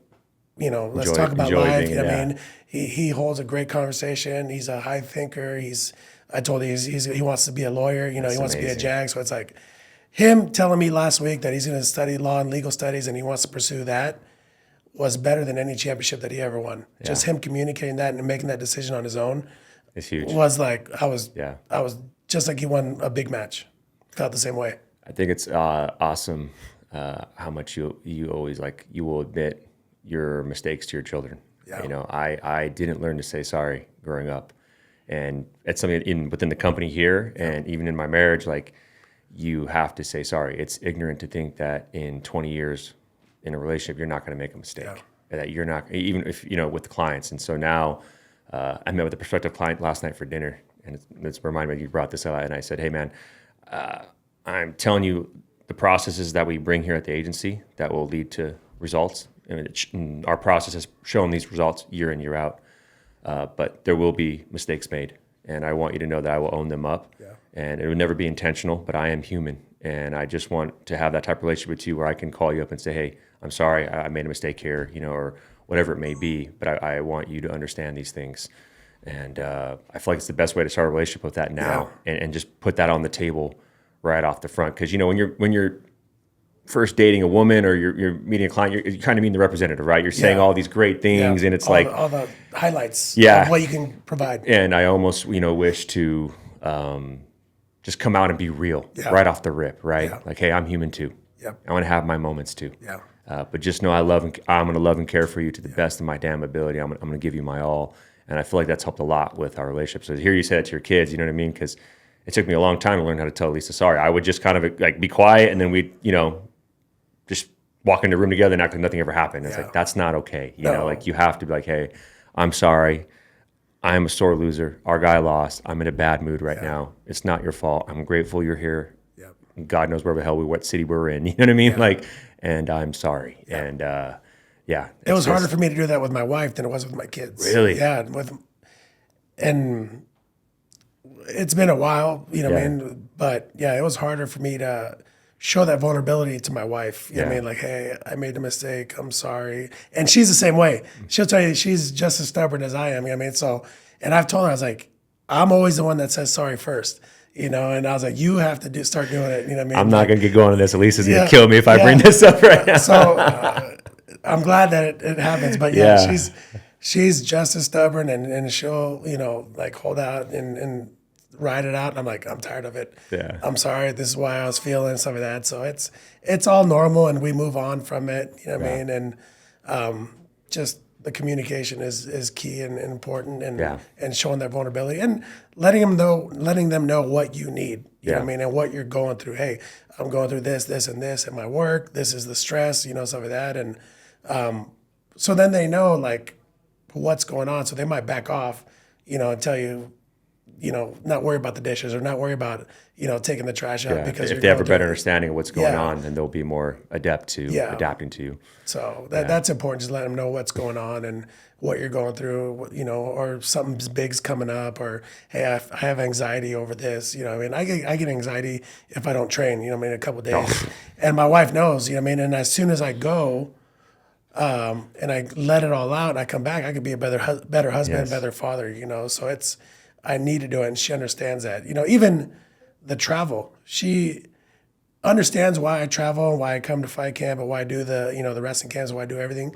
you know, let's talk about life. You know what I mean? He holds a great conversation. He's a high thinker. I told you he wants to be a lawyer. You know, he wants to be a JAG. So it's like him telling me last week that he's going to study law and legal studies and he wants to pursue that was better than any championship that he ever won. Just him communicating that and making that decision on his own. It's huge. Was like I was just like he won a big match. Felt the same way. I think it's awesome how much you always like you will admit your mistakes to your children. You know, I didn't learn to say sorry growing up, and it's something within the company here and even in my marriage. Like you have to say sorry. It's ignorant to think that in 20 years in a relationship you're not going to make a mistake. That you're not, even if you know, with the clients. And so now I met with a prospective client last night for dinner, and it's reminded me you brought this up, and I said, hey man, I'm telling you the processes that we bring here at the agency that will lead to results. And our process has shown these results year in, year out. But there will be mistakes made. And I want you to know that I will own them up. And it would never be intentional, but I am human. And I just want to have that type of relationship with you where I can call you up and say, hey, I'm sorry, I made a mistake here, you know, or whatever it may be. But I want you to understand these things. And I feel like it's the best way to start a relationship with that now, and just put that on the table right off the front. Because when you're first dating a woman or you're meeting a client, you're kind of meeting the representative, right? You're saying all these great things, and it's all the highlights of what you can provide. And I almost wish to just come out and be real right off the rip, right? Like, hey, I'm human too. I want to have my moments too. But just know I'm going to love and care for you to the best of my damn ability. I'm going to give you my all. And I feel like that's helped a lot with our relationship. So here you say that to your kids, you know what I mean? Because it took me a long time to learn how to tell Lisa sorry. I would just kind of like be quiet, and then we'd, just walk in the room together and act like nothing ever happened. It's like, that's not okay. You know, like you have to be like, hey, I'm sorry. I am a sore loser. Our guy lost. I'm in a bad mood right now. It's not your fault. I'm grateful you're here. God knows where the hell what city we're in. You know what I mean? Like, and I'm sorry. And it was harder for me to do that with my wife than it was with my kids. Really? Yeah. And it's been a while, what I mean? But yeah, it was harder for me to show that vulnerability to my wife. You know what I mean? Like, hey, I made a mistake. I'm sorry. And she's the same way. She'll tell you she's just as stubborn as I am. You know what I mean? So, and I've told her, I was like, I'm always the one that says sorry first. And I was like, you have to start doing it. You know what I mean? I'm not going to get going on this. Elisa's going to kill me if I bring this up right now. So I'm glad that it happens. But she's just as stubborn, and she'll, like hold out and ride it out. And I'm like, I'm tired of it. Yeah. I'm sorry. This is why I was feeling some of that. So it's all normal, and we move on from it. You know what I mean? And just the communication is key and important, and showing that vulnerability and letting them know what you need. You know what I mean? And what you're going through. Hey, I'm going through this, and this at my work. This is the stress, some of that. And so then they know like what's going on. So they might back off, and tell you, not worry about the dishes or not worry about, taking the trash out because if they have a better understanding of what's going on, then they'll be more adept to adapting to you. So that's important. Just let them know what's going on and what you're going through, or something big's coming up, or, hey, I have anxiety over this, I get anxiety if I don't train, a couple of days. And my wife knows, and as soon as I go, and I let it all out and I come back, I could be a better husband, better father, so I need to do it, and she understands that. Even the travel, she understands why I travel and why I come to fight camp and why I do the wrestling camps and why I do everything.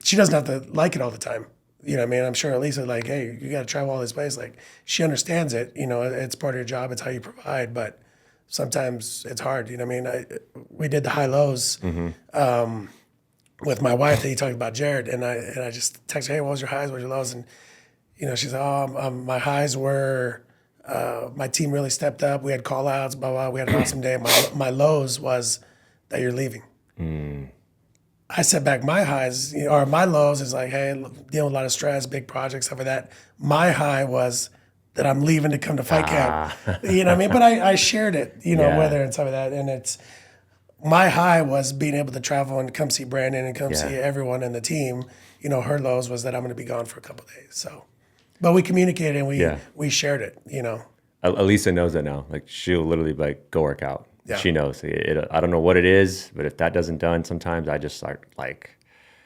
She doesn't have to like it all the time. I'm sure Elisa, like, hey, you got to travel all this place. Like, she understands it. It's part of your job. It's how you provide. But sometimes it's hard. We did the high lows with my wife that you talked about, Jared, and I just texted her, hey, what was your highs? What was your lows? And she's like, my highs were my team really stepped up. We had call outs, blah, blah. We had an awesome day. My lows was that you're leaving. I set back my highs, or my lows is like, hey, dealing with a lot of stress, big projects, stuff like that. My high was that I'm leaving to come to fight camp. You know what I mean? But I shared it, with her and stuff like that. And my high was being able to travel and come see Brandon and come see everyone in the team. Her lows was that I'm going to be gone for a couple of days. So. But we communicated and we shared it, Elisa knows that now. Like, she'll literally be like, go work out. Yeah. She knows. I don't know what it is, but if that doesn't done, sometimes I just start like,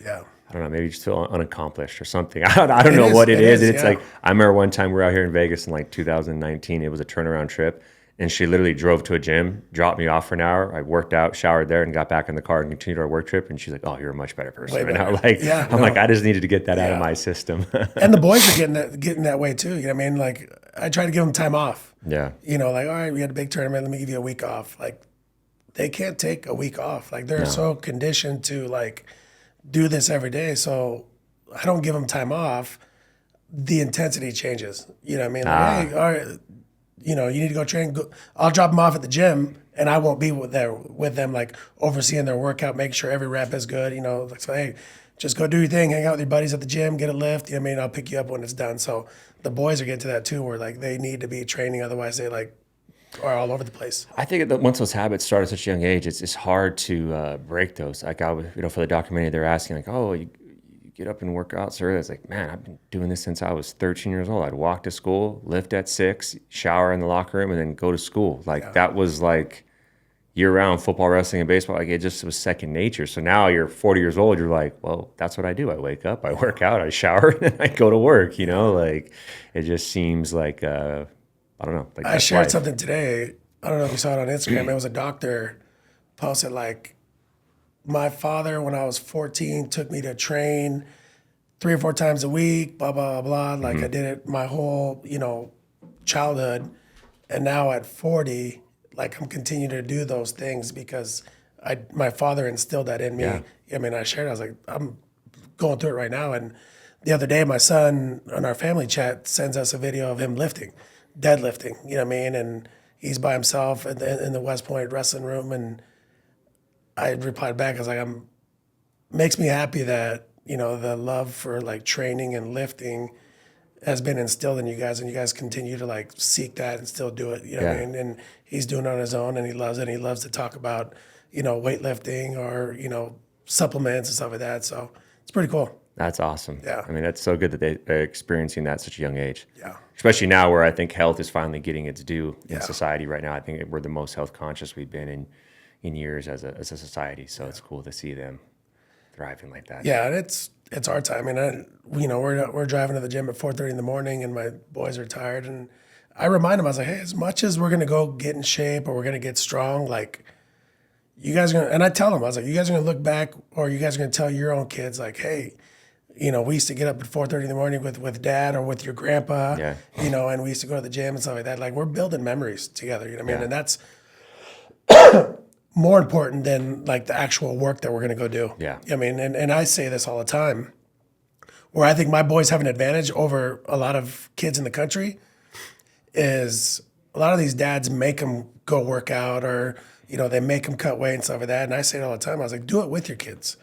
I don't know, maybe just feel unaccomplished or something. I don't know what it is. It's like, I remember one time we were out here in Vegas in like 2019. It was a turnaround trip. And she literally drove to a gym, dropped me off for an hour. I worked out, showered there, and got back in the car and continued our work trip. And she's like, "Oh, you're a much better person." And I'm like, I just needed to get that out of my system. And the boys are getting that way too. Like, I try to give them time off. Yeah. Like, all right, we had a big tournament. Let me give you a week off. Like, they can't take a week off. Like, they're so conditioned to like do this every day. So I don't give them time off. The intensity changes. You know what I mean? Like, hey, all right. You need to go train. I'll drop them off at the gym, and I won't be there with them, like overseeing their workout, make sure every rep is good. Like, so, hey, just go do your thing, hang out with your buddies at the gym, get a lift. I'll pick you up when it's done. So the boys are getting to that too, where like they need to be training, otherwise they like are all over the place. I think that once those habits start at such a young age, it's hard to break those. Like, I was, for the documentary, they're asking like, oh, you get up and work out so early. It's like, man, I've been doing this since I was 13 years old. I'd walk to school, lift at 6, shower in the locker room, and then go to school. Like, that was like, year-round football, wrestling, and baseball, like it just was second nature. So now you're 40 years old, you're like, well, that's what I do. I wake up, I work out, I shower, and I go to work, like it just seems like, I don't know. Like I that's shared life. something today. I don't know if you saw it on Instagram. It was a doctor posted like, my father, when I was 14, took me to train 3 or 4 times a week, blah, blah, blah. Like I did it my whole, childhood. And now at 40, like I'm continuing to do those things because my father instilled that in me. Yeah. I mean, I shared, I was like, I'm going through it right now. And the other day, my son on our family chat sends us a video of him lifting, deadlifting, you know what I mean? And he's by himself in the West Point wrestling room. And I replied back, I was like, makes me happy that, the love for like training and lifting has been instilled in you guys, and you guys continue to like seek that and still do it. You know what I Yeah. mean? And he's doing it on his own, and he loves it. And he loves to talk about, weightlifting or supplements and stuff like that. So it's pretty cool. That's awesome. Yeah. I mean, that's so good that they're experiencing that at such a young age. Yeah. Especially now where I think health is finally getting its due in Yeah. society right now. I think we're the most health conscious we've been in years as a society. So it's cool to see them thriving like that. Yeah, and it's our time. And we're driving to the gym at 4:30 in the morning, and my boys are tired. And I remind them, I was like, hey, as much as we're gonna go get in shape or we're gonna get strong, like you guys are gonna. And I tell them, I was like, you guys are gonna look back, or you guys are gonna tell your own kids, like, hey, we used to get up at 4:30 in the morning with dad or with your grandpa, Yeah. and we used to go to the gym and stuff like that. Like we're building memories together. You know what I mean? Yeah. And that's more important than like the actual work that we're going to go do. Yeah. I mean, and I say this all the time, where I think my boys have an advantage over a lot of kids in the country is a lot of these dads make them go work out, or, they make them cut weight and stuff like that. And I say it all the time. I was like, do it with your kids.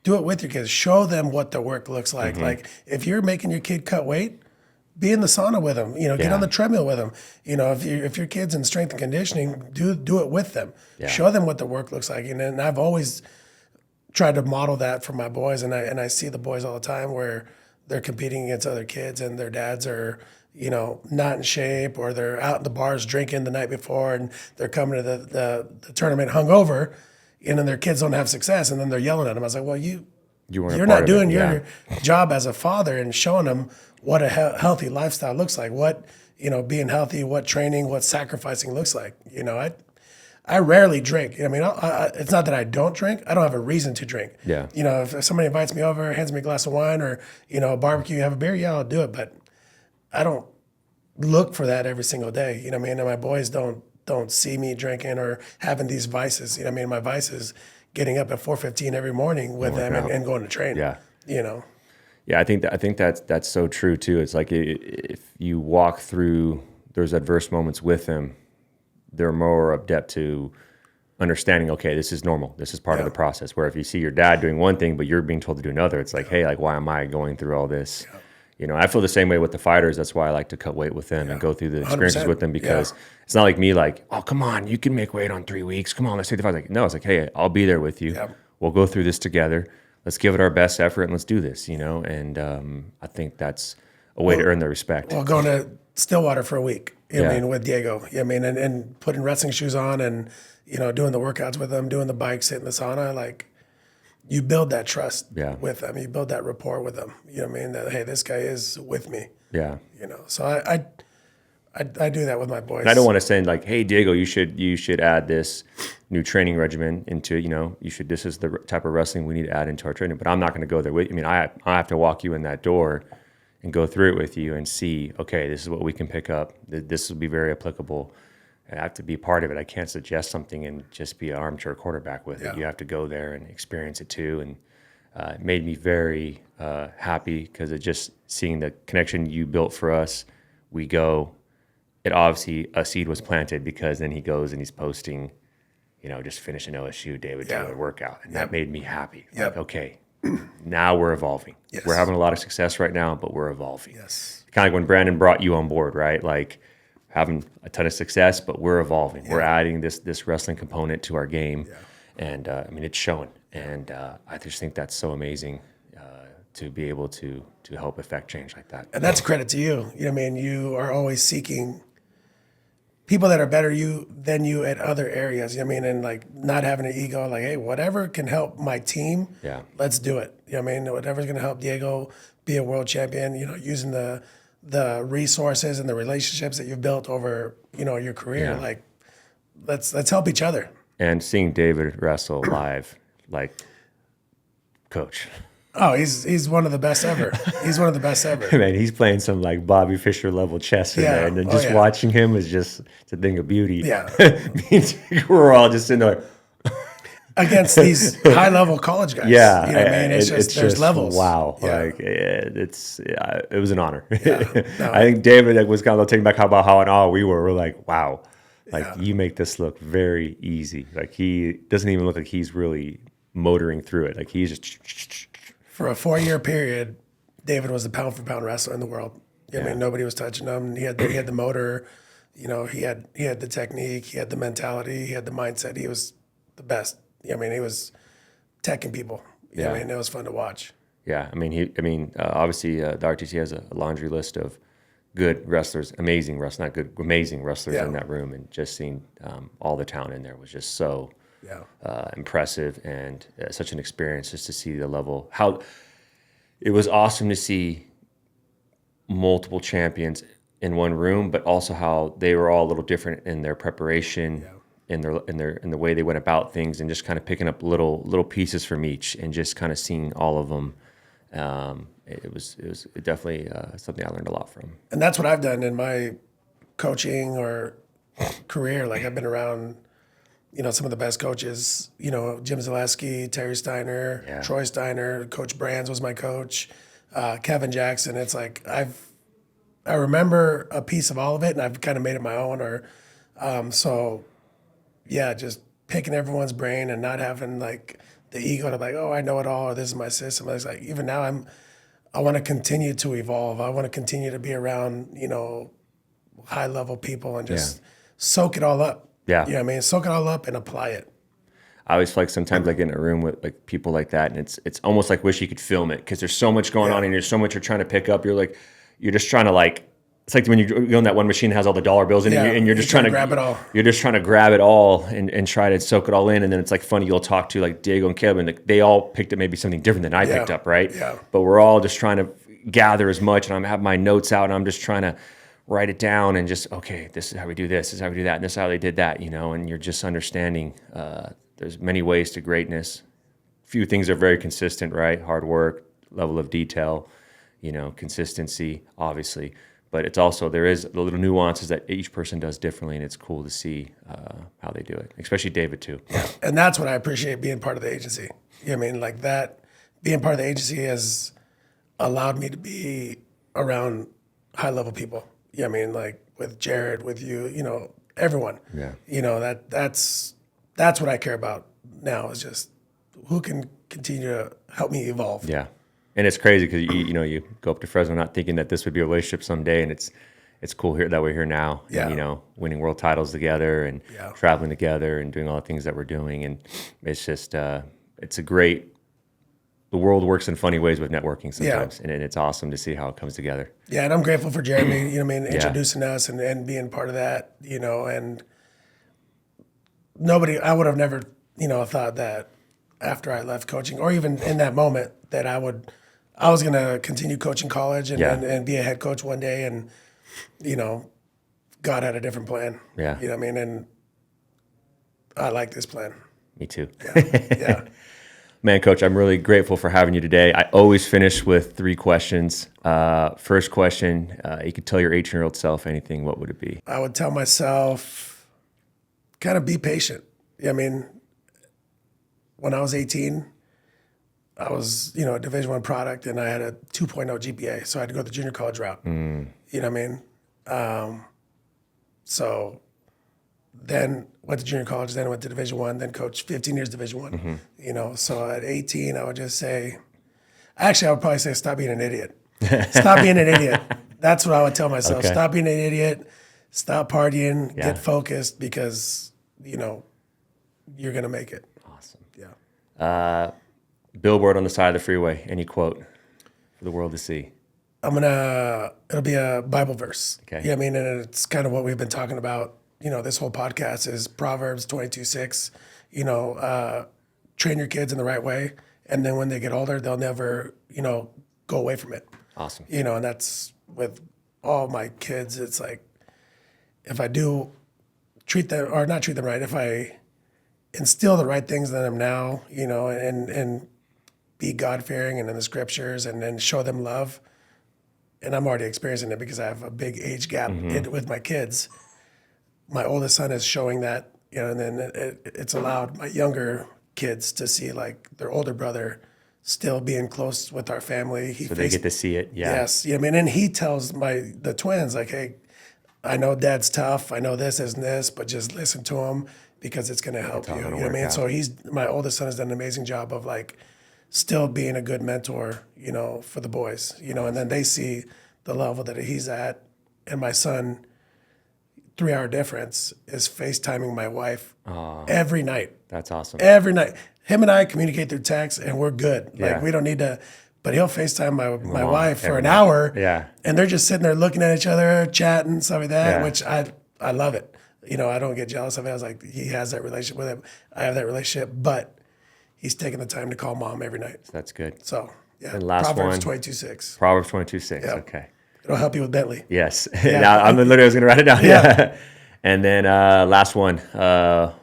Do it with your kids. Show them what the work looks like. Like if you're making your kid cut weight, be in the sauna with them, get Yeah. on the treadmill with them. If your kid's in strength and conditioning, do it with them. Yeah. Show them what the work looks like. And I've always tried to model that for my boys, and I see the boys all the time where they're competing against other kids and their dads are, not in shape, or they're out in the bars drinking the night before and they're coming to the tournament hungover, and then their kids don't have success, and then they're yelling at them. I was like, well, You weren't you're a part not of doing it. your job as a father and showing them what a healthy lifestyle looks like, what, being healthy, what training, what sacrificing looks like. I rarely drink. It's not that I don't drink. I don't have a reason to drink. Yeah. If somebody invites me over, hands me a glass of wine, or, a barbecue, have a beer, yeah, I'll do it. But I don't look for that every single day. You know what I mean? And my boys don't see me drinking or having these vices. You know what I mean? My vice is getting up at 4:15 every morning with them and going to train. Yeah. Yeah, I think that's so true too. It's like if you walk through those adverse moments with them, they're more adept to understanding, okay, this is normal. This is part of the process. Where if you see your dad doing one thing, but you're being told to do another, it's like, hey, like, why am I going through all this? I feel the same way with the fighters. That's why I like to cut weight with them and go through the experiences 100%. with them, because it's not like me like, oh, come on, you can make weight on 3 weeks. Come on, let's take the fight. Like, no, it's like, hey, I'll be there with you. Yeah. We'll go through this together. Let's give it our best effort and let's do this, And I think that's a way to earn their respect. Well, going to Stillwater for a week, Yeah. with Diego, and putting wrestling shoes on and, doing the workouts with them, doing the bikes, hitting the sauna, like you build that trust with them. You build that rapport with them. You know what I mean? That, hey, this guy is with me, Yeah. So I do that with my boys. And I don't want to say like, hey, Diego, you should add this new training regimen into, this is the type of wrestling we need to add into our training. But I'm not going to go there with you. I mean, I have to walk you in that door and go through it with you and see, okay, this is what we can pick up. This will be very applicable. And I have to be part of it. I can't suggest something and just be an armchair quarterback with it. You have to go there and experience it too. And it made me very happy because it just seeing the connection you built for us. We go. It obviously a seed was planted because then he goes and he's posting, just finished an OSU David Taylor workout. And that made me happy. Like, okay, now we're evolving. Yes. We're having a lot of success right now, but we're evolving. Yes. Kind of like when Brandon brought you on board, right? Like having a ton of success, but we're evolving. We're adding this wrestling component to our game. And it's showing. And I just think that's so amazing to be able to help affect change like that. And that's a credit to you. You are always seeking people that are better than you at other areas. You know what I mean? And like not having an ego, like, hey, whatever can help my team, Yeah. let's do it. You know what I mean? Whatever's going to help Diego be a world champion, you know, using the resources and the relationships that you've built over, you know, your career. Yeah. Like, let's help each other. And seeing David wrestle live, like, coach. Oh, he's one of the best ever. He's one of the best ever. Man, he's playing some like Bobby Fischer level chess in Yeah. there, and then Oh, just yeah. watching him is just it's a thing of beauty. Yeah. We're all just sitting there. Against these high level college guys. Yeah, You know what I mean? It's just there's just, levels. Wow, Yeah. like it was an honor. Yeah. No. I think David was kind of taking back about how in awe we were. We're like, wow, like Yeah. you make this look very easy. Like he doesn't even look like he's really motoring through it. Like he's just For a 4-year period, David was the pound for pound wrestler in the world. You know what I mean, nobody was touching him. He had the motor, you know, he had the technique, he had the mentality, he had the mindset. He was the best. You know what I mean, he was teching people. You know what I mean, it was fun to watch. yeah. I mean, obviously the RTC has a laundry list of good wrestlers, amazing wrestlers, not good, amazing wrestlers Yeah. in that room, and just seeing all the talent in there was just so. Yeah. Impressive and such an experience just to see the level. How it was awesome to see multiple champions in one room, but also how they were all a little different in their preparation, in the way they went about things, and just kind of picking up little pieces from each, and just kind of seeing all of them. It was definitely something I learned a lot from. And that's what I've done in my coaching or career. Like I've been around, you know, some of the best coaches, you know, Jim Zaleski, Terry Steiner, Troy Steiner, Coach Brands was my coach, Kevin Jackson. It's like I remember a piece of all of it, and I've kind of made it my own. Or so, yeah, just picking everyone's brain and not having like the ego to like, oh, I know it all, or this is my system. It's like even now I want to continue to evolve. I want to continue to be around, you know, high level people and just soak it all up. Yeah. You know what I mean? Soak it all up and apply it. I always feel like sometimes I get in a room with like people like that, and it's almost like wish you could film it because there's so much going on, and there's so much you're trying to pick up. You're just trying to like. It's like when you own that one machine that has all the dollar bills in it, and you're just trying to grab it all. You're just trying to grab it all and try to soak it all in, and then it's like funny. You'll talk to like Diego and Caleb, and like, they all picked up maybe something different than I picked up, right? Yeah. But we're all just trying to gather as much, and I'm having my notes out, and I'm just trying to write it down and just, okay, this is how we do this is how we do that, and this is how they did that, you know, and you're just understanding there's many ways to greatness. Few things are very consistent, right? Hard work, level of detail, you know, consistency, obviously. But it's also, there is the little nuances that each person does differently, and it's cool to see how they do it, especially David too. And that's what I appreciate being part of the agency. You know what I mean? Like that, being part of the agency has allowed me to be around high level people. You know what I mean? Like with Jared, with you, you know, everyone. Yeah. You know, that's what I care about now is just who can continue to help me evolve. Yeah. And it's crazy because you go up to Fresno not thinking that this would be a relationship someday, and it's cool here that we're here now. Yeah. And, you know, winning world titles together and traveling together and doing all the things that we're doing, and it's just it's a great. The world works in funny ways with networking sometimes, and it's awesome to see how it comes together. Yeah, and I'm grateful for Jeremy, you know what I mean, introducing us and being part of that, you know, and I would have never, you know, thought that after I left coaching, or even in that moment, that I was going to continue coaching college and be a head coach one day, and, you know, God had a different plan. Yeah. You know what I mean? And I like this plan. Me too. Yeah. Man, Coach, I'm really grateful for having you today. I always finish with 3 questions. First question, you could tell your 18-year-old self anything, what would it be? I would tell myself, kind of be patient. I mean, when I was 18, I was, you know, a Division I product, and I had a 2.0 GPA, so I had to go the junior college route. You know what I mean? So then went to junior college, then went to Division I, then coached 15 years Division I. You know, so at 18, I would just say, I would probably say, stop being an idiot. Stop being an idiot. That's what I would tell myself. Okay. Stop being an idiot. Stop partying. Get focused, because, you know, you're going to make it. Awesome. Yeah. Billboard on the side of the freeway, any quote for the world to see? It'll be a Bible verse. Okay. Yeah, I mean, and it's kind of what we've been talking about, this whole podcast is Proverbs 22:6. Train your kids in the right way, and then when they get older, they'll never, go away from it. Awesome. And that's with all my kids. It's like, if I do treat them, or not treat them right, if I instill the right things in them now, and be God-fearing and in the scriptures, and then show them love, and I'm already experiencing it because I have a big age gap with my kids. My oldest son is showing that, and then it's allowed my younger kids to see like their older brother still being close with our family. So they get to see it. Yeah. Yes. And he tells the twins like, hey, I know dad's tough. I know this isn't this, but just listen to him because it's going to help you. You know what I mean? Out. So my oldest son has done an amazing job of like still being a good mentor, for the boys, and then they see the level that he's at. And my son, 3-hour difference, is FaceTiming my wife every night. That's awesome. Every night. Him and I communicate through text and we're good. Like we don't need to, but he'll FaceTime my wife for an hour. Yeah. And they're just sitting there looking at each other, chatting, stuff like that, which I love it. I don't get jealous of it. I was like, he has that relationship with him. I have that relationship, but he's taking the time to call mom every night. That's good. So, yeah. And last Proverbs one. 22:6. Proverbs 22:6. Yep. Okay. It'll help you with Bentley. Yes. Now, I was going to write it down. Yeah. And then last one.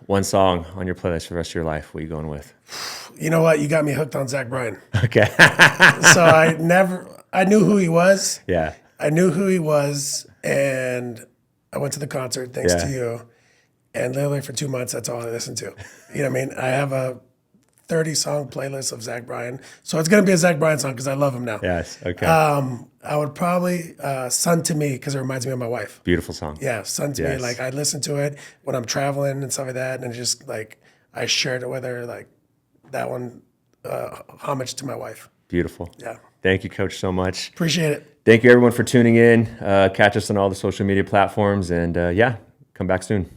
One song on your playlist for the rest of your life. What are you going with? You know what? You got me hooked on Zach Bryan. Okay. So I knew who he was. Yeah. I knew who he was, and I went to the concert thanks to you. And literally for 2 months, that's all I listened to. You know what I mean? I have a 30-song playlist of Zach Bryan. So it's going to be a Zach Bryan song because I love him now. Yes. Okay. I would probably Son to Me because it reminds me of my wife. Beautiful song. Yeah, Son to Me. Like I listen to it when I'm traveling and stuff like that, and it's just like I shared it with her. Like that one, homage to my wife. Beautiful. Yeah. Thank you, Coach, so much. Appreciate it. Thank you, everyone, for tuning in. Catch us on all the social media platforms, and come back soon.